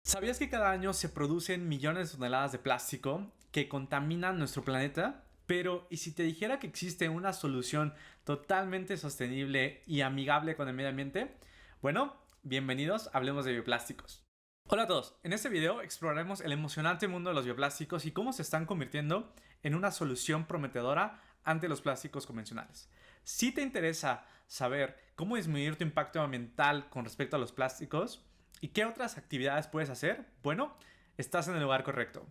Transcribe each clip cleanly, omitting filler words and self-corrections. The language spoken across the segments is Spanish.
¿Sabías que cada año se producen millones de toneladas de plástico que contaminan nuestro planeta? Pero, ¿y si te dijera que existe una solución totalmente sostenible y amigable con el medio ambiente? Bueno, bienvenidos, hablemos de bioplásticos. Hola a todos, en este video exploraremos el emocionante mundo de los bioplásticos y cómo se están convirtiendo en una solución prometedora ante los plásticos convencionales. Si te interesa saber cómo disminuir tu impacto ambiental con respecto a los plásticos, ¿y qué otras actividades puedes hacer? Bueno, estás en el lugar correcto.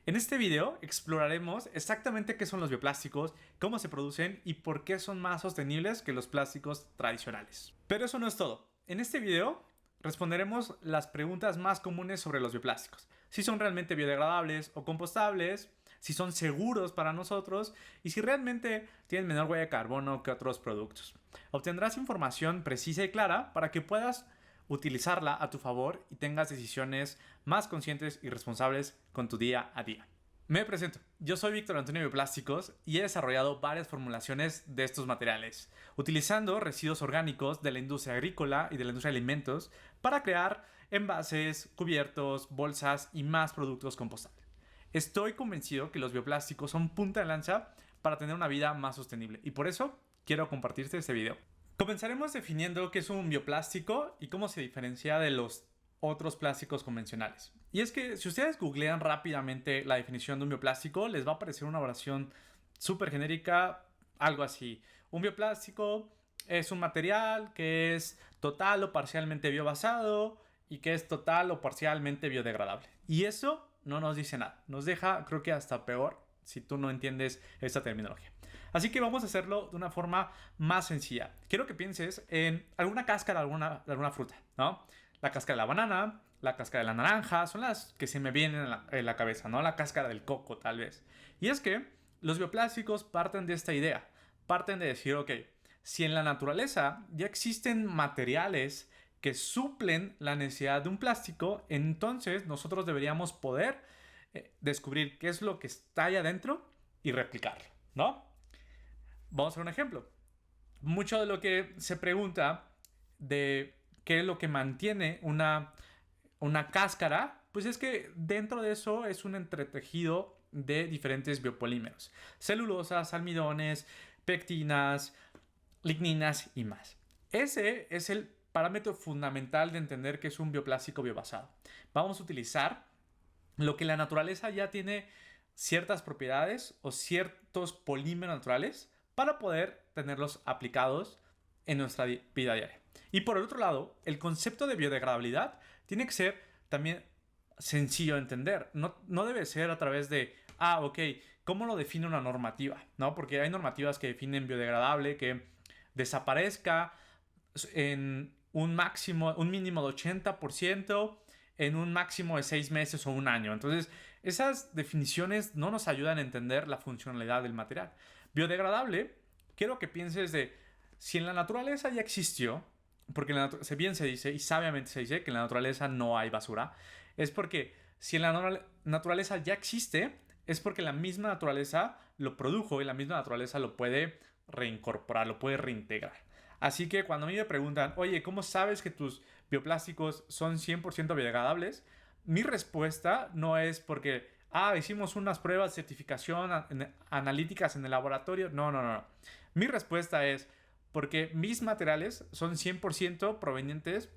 En este video exploraremos exactamente qué son los bioplásticos, cómo se producen y por qué son más sostenibles que los plásticos tradicionales. Pero eso no es todo. En este video responderemos las preguntas más comunes sobre los bioplásticos. Si son realmente biodegradables o compostables, si son seguros para nosotros y si realmente tienen menor huella de carbono que otros productos. Obtendrás información precisa y clara para que puedas utilizarla a tu favor y tengas decisiones más conscientes y responsables con tu día a día. Me presento, yo soy Víctor Antonio Bioplásticos y he desarrollado varias formulaciones de estos materiales, utilizando residuos orgánicos de la industria agrícola y de la industria de alimentos para crear envases, cubiertos, bolsas y más productos compostables. Estoy convencido que los bioplásticos son punta de lanza para tener una vida más sostenible y por eso quiero compartirte este video. Comenzaremos definiendo qué es un bioplástico y cómo se diferencia de los otros plásticos convencionales. Y es que si ustedes googlean rápidamente la definición de un bioplástico, les va a aparecer una oración súper genérica, algo así. Un bioplástico es un material que es total o parcialmente biobasado y que es total o parcialmente biodegradable. Y eso no nos dice nada. Nos deja, creo que hasta peor, si tú no entiendes esta terminología. Así que vamos a hacerlo de una forma más sencilla. Quiero que pienses en alguna cáscara de alguna fruta, ¿no? La cáscara de la banana, la cáscara de la naranja, son las que se me vienen en la cabeza, ¿no? La cáscara del coco, tal vez. Y es que los bioplásticos parten de esta idea. Parten de decir, ok, si en la naturaleza ya existen materiales que suplen la necesidad de un plástico, entonces nosotros deberíamos poder descubrir qué es lo que está ahí adentro y replicarlo, ¿no? Vamos a ver un ejemplo. Mucho de lo que se pregunta de qué es lo que mantiene una cáscara, pues es que dentro de eso es un entretejido de diferentes biopolímeros. Celulosas, almidones, pectinas, ligninas y más. Ese es el parámetro fundamental de entender que es un bioplástico biobasado. Vamos a utilizar lo que la naturaleza ya tiene ciertas propiedades o ciertos polímeros naturales para poder tenerlos aplicados en nuestra vida diaria. Y por el otro lado, el concepto de biodegradabilidad tiene que ser también sencillo de entender. No debe ser a través de, ok, ¿cómo lo define una normativa? ¿No? Porque hay normativas que definen biodegradable, que desaparezca en un mínimo de 80% en un máximo de 6 meses o un año. Entonces, esas definiciones no nos ayudan a entender la funcionalidad del material. Biodegradable, quiero que pienses de si en la naturaleza ya existió, porque bien se dice y sabiamente se dice que en la naturaleza no hay basura, es porque si en la naturaleza ya existe, es porque la misma naturaleza lo produjo y la misma naturaleza lo puede reincorporar, lo puede reintegrar. Así que cuando a mí me preguntan, oye, ¿cómo sabes que tus bioplásticos son 100% biodegradables? Mi respuesta no es porque, hicimos unas pruebas de certificación analíticas en el laboratorio. No, no, no. Mi respuesta es porque mis materiales son 100% provenientes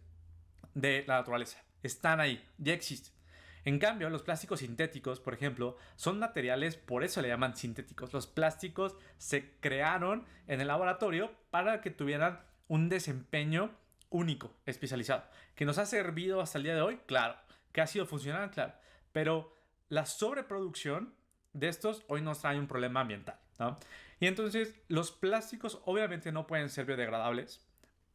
de la naturaleza. Están ahí, ya existen. En cambio, los plásticos sintéticos, por ejemplo, son materiales, por eso le llaman sintéticos. Los plásticos se crearon en el laboratorio para que tuvieran un desempeño único, especializado. ¿Que nos ha servido hasta el día de hoy? Claro. ¿Que ha sido funcional? Claro. Pero la sobreproducción de estos hoy nos trae un problema ambiental, ¿no? Y entonces los plásticos obviamente no pueden ser biodegradables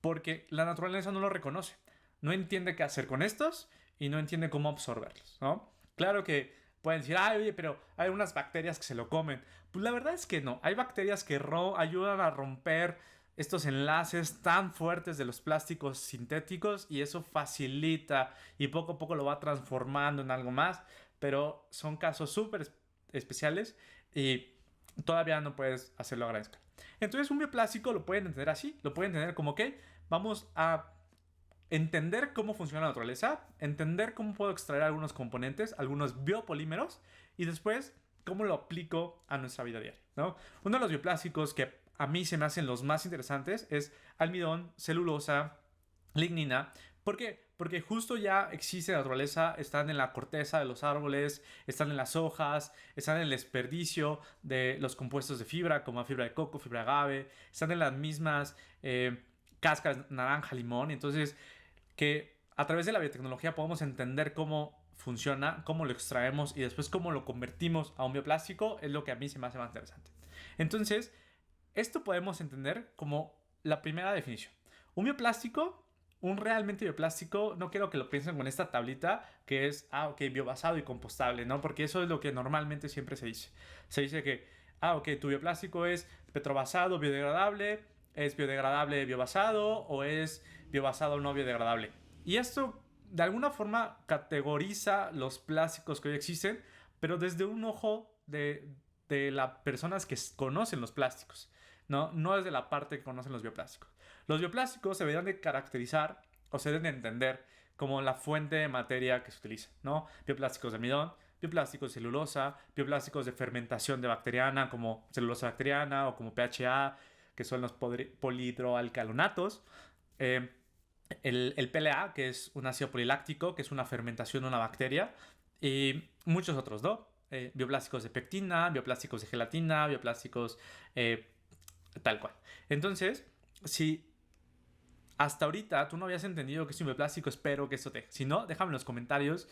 porque la naturaleza no lo reconoce. No entiende qué hacer con estos y no entiende cómo absorberlos, ¿no? Claro que pueden decir, oye, pero hay unas bacterias que se lo comen. Pues la verdad es que no. Hay bacterias que ayudan a romper estos enlaces tan fuertes de los plásticos sintéticos y eso facilita y poco a poco lo va transformando en algo más, pero son casos súper especiales y todavía no puedes hacerlo a gran escala. Entonces un bioplástico lo pueden entender así, lo pueden entender como que vamos a entender cómo funciona la naturaleza, entender cómo puedo extraer algunos componentes, algunos biopolímeros, y después cómo lo aplico a nuestra vida diaria, ¿no? Uno de los bioplásticos que a mí se me hacen los más interesantes es almidón, celulosa, lignina. ¿Por qué? Porque justo ya existe en la naturaleza, están en la corteza de los árboles, están en las hojas, están en el desperdicio de los compuestos de fibra, como fibra de coco, fibra de agave, están en las mismas cáscaras, naranja, limón. Entonces, que a través de la biotecnología podemos entender cómo funciona, cómo lo extraemos y después cómo lo convertimos a un bioplástico, es lo que a mí se me hace más interesante. Entonces, esto podemos entender como la primera definición. Un bioplástico, un realmente bioplástico, no quiero que lo piensen con esta tablita que es, ok, biobasado y compostable, ¿no? Porque eso es lo que normalmente siempre se dice. Se dice que, ok, tu bioplástico es petrobasado, biodegradable, es biodegradable, biobasado o es biobasado, no biodegradable. Y esto de alguna forma categoriza los plásticos que hoy existen, pero desde un ojo de las personas que conocen los plásticos, ¿no? No desde la parte que conocen los bioplásticos. Los bioplásticos se deberían de caracterizar o se deben de entender como la fuente de materia que se utiliza, ¿no? Bioplásticos de almidón, bioplásticos de celulosa, bioplásticos de fermentación de bacteriana como celulosa bacteriana o como PHA, que son los polihidroalcanonatos. El PLA, que es un ácido poliláctico, que es una fermentación de una bacteria, y muchos otros, ¿no? Bioplásticos de pectina, bioplásticos de gelatina, bioplásticos tal cual. Entonces, si hasta ahorita tú no habías entendido qué es un bioplástico, espero que esto te... Si no, déjame en los comentarios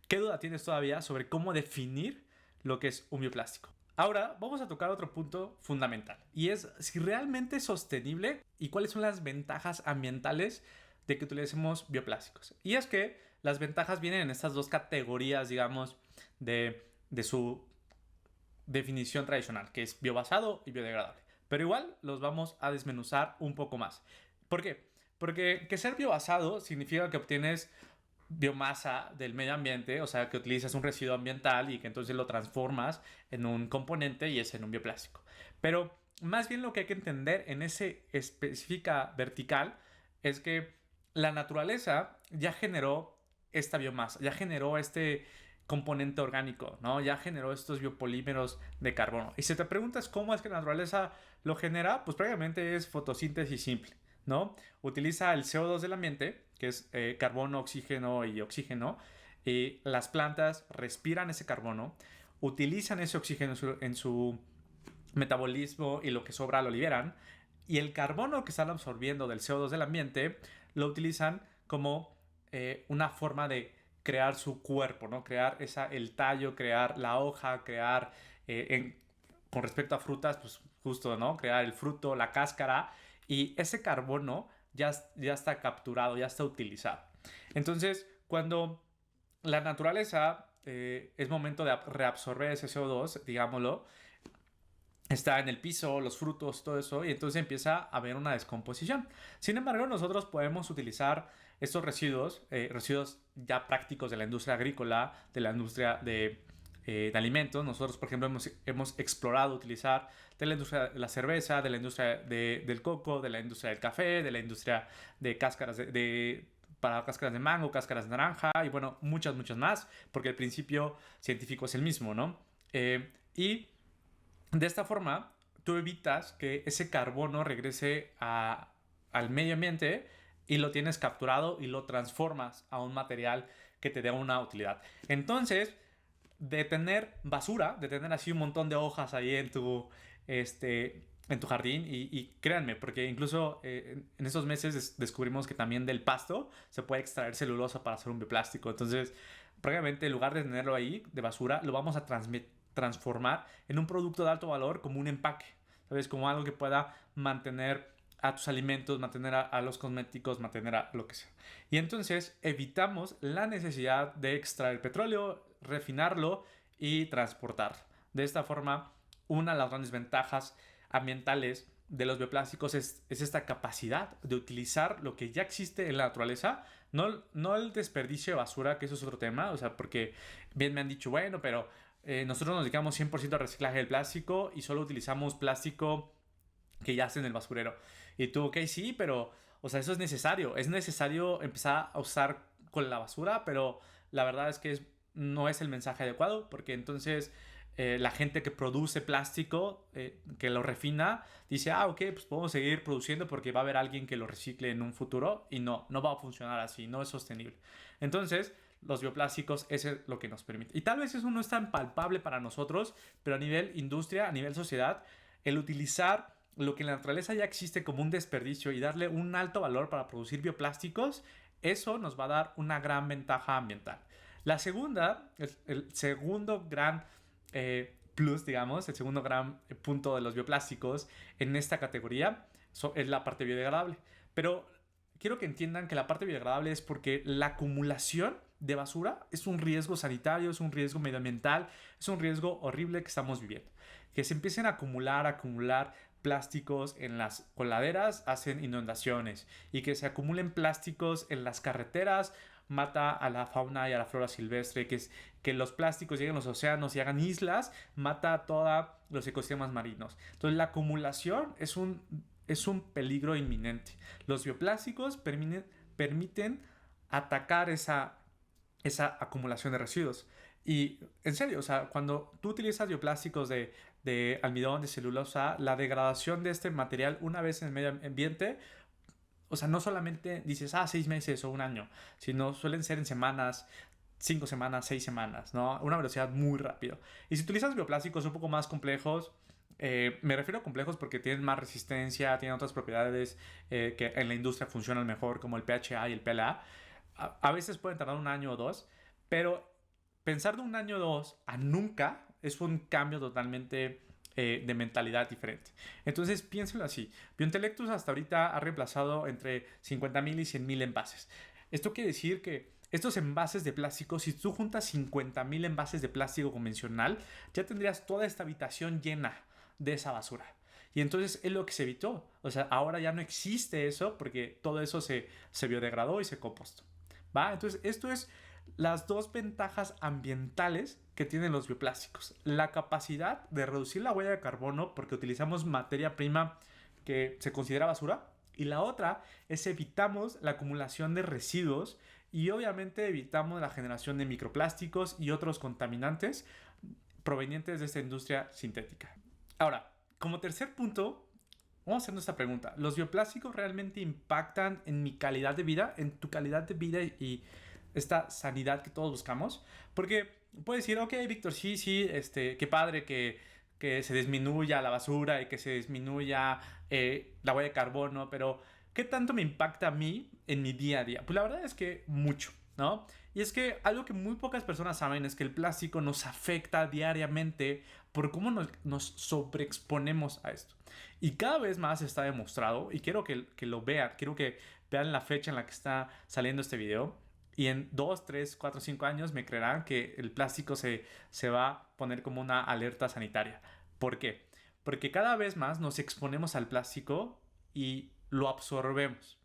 qué duda tienes todavía sobre cómo definir lo que es un bioplástico. Ahora vamos a tocar otro punto fundamental y es si realmente es sostenible y cuáles son las ventajas ambientales de que utilicemos bioplásticos. Y es que las ventajas vienen en estas dos categorías, digamos, de su definición tradicional, que es biobasado y biodegradable. Pero igual los vamos a desmenuzar un poco más. ¿Por qué? Porque que ser biobasado significa que obtienes biomasa del medio ambiente, o sea, que utilizas un residuo ambiental y que entonces lo transformas en un componente y es en un bioplástico. Pero más bien lo que hay que entender en ese específica vertical es que la naturaleza ya generó esta biomasa, ya generó este componente orgánico, ¿no? Ya generó estos biopolímeros de carbono. Y si te preguntas cómo es que la naturaleza lo genera, pues prácticamente es fotosíntesis simple, ¿no? Utiliza el CO2 del ambiente, que es carbono, oxígeno y oxígeno, y las plantas respiran ese carbono, utilizan ese oxígeno en su metabolismo y lo que sobra lo liberan, y el carbono que están absorbiendo del CO2 del ambiente lo utilizan como una forma de crear su cuerpo, ¿no? Crear el tallo, crear la hoja, crear, con respecto a frutas, pues justo, ¿no? Crear el fruto, la cáscara, y ese carbono ya está capturado, ya está utilizado. Entonces, cuando la naturaleza es momento de reabsorber ese CO2, digámoslo, está en el piso, los frutos, todo eso, y entonces empieza a haber una descomposición. Sin embargo, nosotros podemos utilizar estos residuos, residuos ya prácticos de la industria agrícola, de la industria de alimentos. Nosotros, por ejemplo, hemos explorado utilizar de la industria de la cerveza, de la industria del coco, de la industria del café, de la industria de cáscaras para cáscaras de mango, cáscaras de naranja y bueno, muchas más, porque el principio científico es el mismo, ¿no? Y de esta forma, tú evitas que ese carbono regrese al medio ambiente y lo tienes capturado y lo transformas a un material que te dé una utilidad. Entonces, de tener basura, de tener así un montón de hojas ahí en tu jardín, y créanme, porque incluso en estos meses descubrimos que también del pasto se puede extraer celulosa para hacer un bioplástico. Entonces, prácticamente en lugar de tenerlo ahí de basura, lo vamos a transformar en un producto de alto valor como un empaque, ¿sabes? Como algo que pueda mantener a tus alimentos, mantener a los cosméticos, mantener a lo que sea. Y entonces evitamos la necesidad de extraer petróleo, refinarlo y transportarlo. De esta forma, una de las grandes ventajas ambientales de los bioplásticos es esta capacidad de utilizar lo que ya existe en la naturaleza, no el desperdicio de basura, que eso es otro tema, o sea, porque bien me han dicho, bueno, pero nosotros nos dedicamos 100% al reciclaje del plástico y solo utilizamos plástico que ya está en el basurero. Y tú, ok, sí, pero, O sea, eso es necesario. Es necesario empezar a usar con la basura, pero la verdad es que no es el mensaje adecuado, porque entonces la gente que produce plástico, que lo refina, dice, ok, pues podemos seguir produciendo porque va a haber alguien que lo recicle en un futuro, y no va a funcionar así, no es sostenible. Entonces, los bioplásticos, eso es lo que nos permite. Y tal vez eso no es tan palpable para nosotros, pero a nivel industria, a nivel sociedad, el utilizar lo que en la naturaleza ya existe como un desperdicio y darle un alto valor para producir bioplásticos, eso nos va a dar una gran ventaja ambiental. La segunda, el segundo gran plus, digamos, el segundo gran punto de los bioplásticos en esta categoría es la parte biodegradable. Pero quiero que entiendan que la parte biodegradable es porque la acumulación de basura es un riesgo sanitario, es un riesgo medioambiental, es un riesgo horrible que estamos viviendo. Que se empiecen a acumular plásticos en las coladeras hacen inundaciones, y que se acumulen plásticos en las carreteras mata a la fauna y a la flora silvestre, que los plásticos lleguen a los océanos y hagan islas, mata a todos los ecosistemas marinos. Entonces la acumulación es un peligro inminente. Los bioplásticos permiten atacar esa acumulación de residuos. Y en serio, o sea, cuando tú utilizas bioplásticos de almidón, de celulosa, la degradación de este material una vez en el medio ambiente, o sea, no solamente dices, 6 meses o un año, sino suelen ser en semanas, 5 semanas, 6 semanas, ¿no? Una velocidad muy rápido. Y si utilizas bioplásticos un poco más complejos, me refiero a complejos porque tienen más resistencia, tienen otras propiedades que en la industria funcionan mejor, como el PHA y el PLA. A veces pueden tardar un año o dos, pero pensar de un año o dos a nunca es un cambio totalmente de mentalidad diferente. Entonces piénselo así. Biointelectus hasta ahorita ha reemplazado entre 50,000 y 100,000 envases. Esto quiere decir que estos envases de plástico, si tú juntas 50,000 envases de plástico convencional, ya tendrías toda esta habitación llena de esa basura. Y entonces es lo que se evitó. O sea, ahora ya no existe eso porque todo eso se biodegradó y se compostó. ¿Va? Entonces, esto es las dos ventajas ambientales que tienen los bioplásticos. La capacidad de reducir la huella de carbono porque utilizamos materia prima que se considera basura. Y la otra es evitamos la acumulación de residuos y obviamente evitamos la generación de microplásticos y otros contaminantes provenientes de esta industria sintética. Ahora, como tercer punto, vamos a hacernos esta pregunta. ¿Los bioplásticos realmente impactan en mi calidad de vida, en tu calidad de vida y esta sanidad que todos buscamos? Porque puedes decir, ok, Víctor, sí, qué padre que se disminuya la basura y que se disminuya la huella de carbono, pero ¿qué tanto me impacta a mí en mi día a día? Pues la verdad es que mucho, ¿no? Y es que algo que muy pocas personas saben es que el plástico nos afecta diariamente por cómo nos sobreexponemos a esto. Y cada vez más está demostrado, y quiero que lo vean, quiero que vean la fecha en la que está saliendo este video, y en 2, 3, 4, 5 años me creerán que el plástico se va a poner como una alerta sanitaria. ¿Por qué? Porque cada vez más nos exponemos al plástico y lo absorbemos.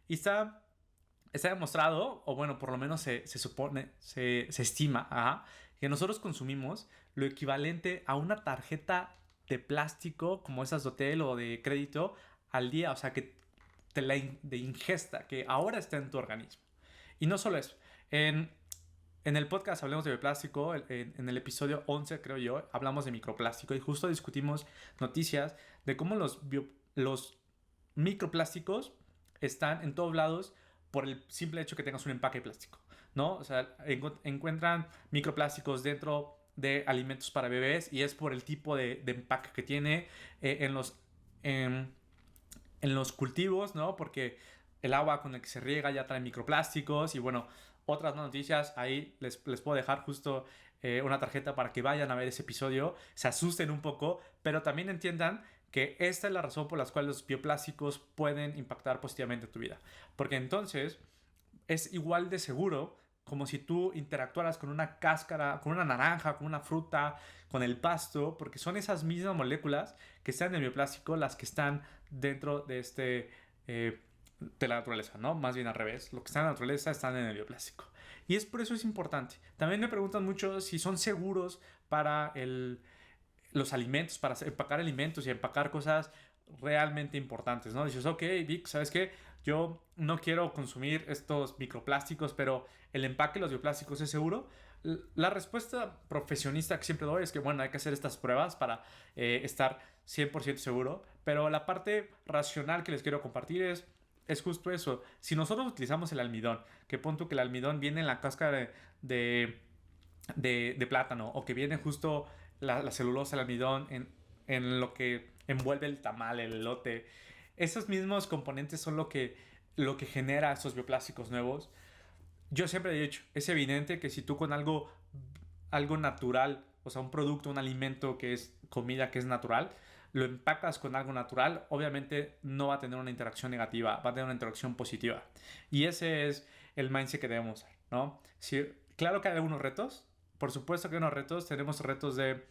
Y está demostrado, o bueno, por lo menos se supone, se estima, que nosotros consumimos lo equivalente a una tarjeta de plástico, como esas de hotel o de crédito, al día. O sea, que de ingesta, que ahora está en tu organismo. Y no solo eso. En el podcast Hablemos de Bioplástico, en el episodio 11, creo yo, hablamos de microplástico y justo discutimos noticias de cómo los microplásticos están en todos lados por el simple hecho que tengas un empaque de plástico, ¿no? O sea, encuentran microplásticos dentro de alimentos para bebés y es por el tipo de empaque que tiene en los cultivos, ¿no? Porque el agua con el que se riega ya trae microplásticos y bueno, otras noticias ahí les puedo dejar justo una tarjeta para que vayan a ver ese episodio, se asusten un poco, pero también entiendan que esta es la razón por la cual los bioplásticos pueden impactar positivamente tu vida. Porque entonces es igual de seguro como si tú interactuaras con una cáscara, con una naranja, con una fruta, con el pasto, porque son esas mismas moléculas que están en el bioplástico las que están dentro de de la naturaleza, ¿no? Más bien al revés. Lo que está en la naturaleza están en el bioplástico. Y es por eso es importante. También me preguntan mucho si son seguros para los alimentos, para empacar alimentos y empacar cosas realmente importantes, ¿no? Dices, ok, Vic, ¿sabes qué? yo no quiero consumir estos microplásticos, pero el empaque de los bioplásticos es seguro. La respuesta profesionista que siempre doy es que, bueno, hay que hacer estas pruebas para estar 100% seguro, pero la parte racional que les quiero compartir es justo eso. Si nosotros utilizamos el almidón, que pon tú que el almidón viene en la cáscara de plátano, o que viene justo la celulosa, el almidón en lo que envuelve el tamal, el elote, esos mismos componentes son lo que genera estos bioplásticos nuevos. Yo siempre he dicho, es evidente que si tú con algo natural, o sea, un producto, un alimento que es comida que es natural, lo empacas con algo natural, obviamente no va a tener una interacción negativa, va a tener una interacción positiva. Y ese es el mindset que debemos hacer, ¿no? Si, claro que hay algunos retos, por supuesto que hay unos retos, tenemos retos de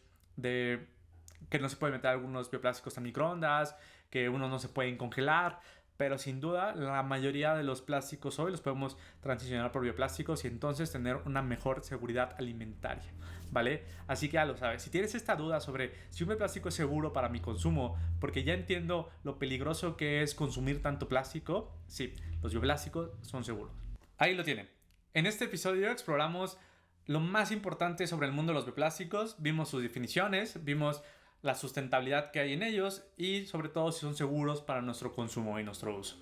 que no se pueden meter algunos bioplásticos a microondas, que uno no se pueden congelar, pero sin duda la mayoría de los plásticos hoy los podemos transicionar por bioplásticos y entonces tener una mejor seguridad alimentaria, ¿vale? Así que ya lo sabes, si tienes esta duda sobre si un bioplástico es seguro para mi consumo, porque ya entiendo lo peligroso que es consumir tanto plástico, sí, los bioplásticos son seguros. Ahí lo tienen. En este episodio exploramos lo más importante sobre el mundo de los bioplásticos, vimos sus definiciones, vimos la sustentabilidad que hay en ellos y sobre todo si son seguros para nuestro consumo y nuestro uso.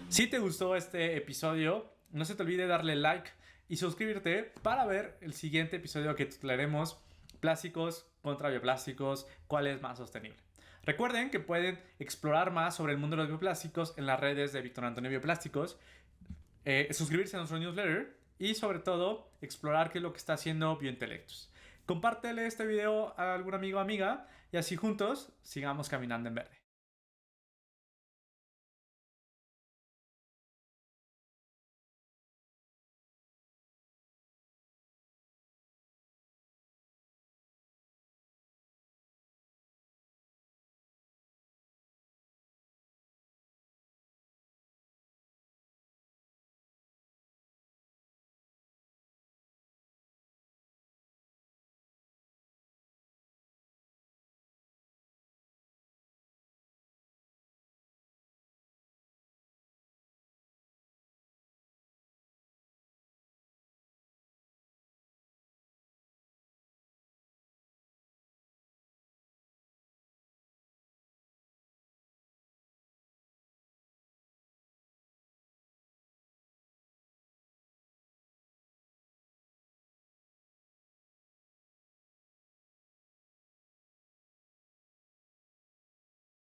Si te gustó este episodio, no se te olvide darle like y suscribirte para ver el siguiente episodio que titularemos Plásticos contra bioplásticos, ¿cuál es más sostenible? Recuerden que pueden explorar más sobre el mundo de los bioplásticos en las redes de Víctor Antonio Bioplásticos, suscribirse a nuestro newsletter y sobre todo explorar qué es lo que está haciendo Biointelectus. Compártele este video a algún amigo o amiga y así juntos sigamos caminando en verde.